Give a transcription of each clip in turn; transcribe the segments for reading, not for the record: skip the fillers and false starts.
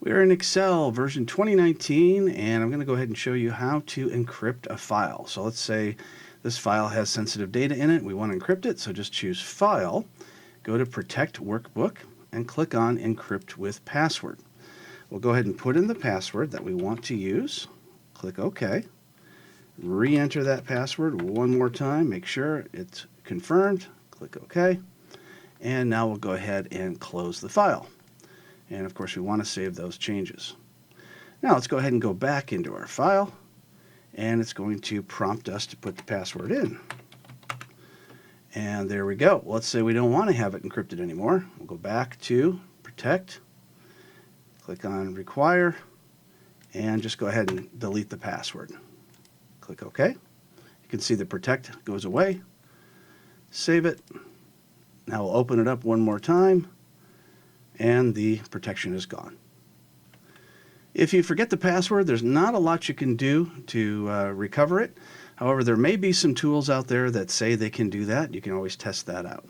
We're in Excel version 2019, and I'm going to go ahead and show you how to encrypt a file. So let's say this file has sensitive data in it. We want to encrypt it, so just choose File, go to Protect Workbook, and click on Encrypt with Password. We'll go ahead and put in the password that we want to use. Click OK. Re-enter that password one more time. Make sure it's confirmed. Click OK. And now we'll go ahead and close the file. And of course, we want to save those changes. Now let's go ahead and go back into our file, and it's going to prompt us to put the password in. And there we go. Let's say we don't want to have it encrypted anymore. We'll go back to Protect, click on Require, and just go ahead and delete the password. Click OK. You can see the Protect goes away. Save it. Now we'll open it up one more time, and the protection is gone. If you forget the password, there's not a lot you can do to recover it. However, there may be some tools out there that say they can do that. You can always test that out.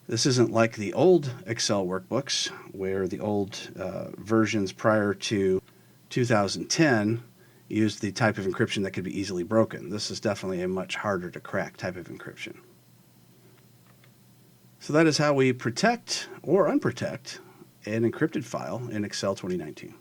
This isn't like the old Excel workbooks, where the old versions prior to 2010 used the type of encryption that could be easily broken. This is definitely a much harder to crack type of encryption. So that is how we protect or unprotect an encrypted file in Excel 2019.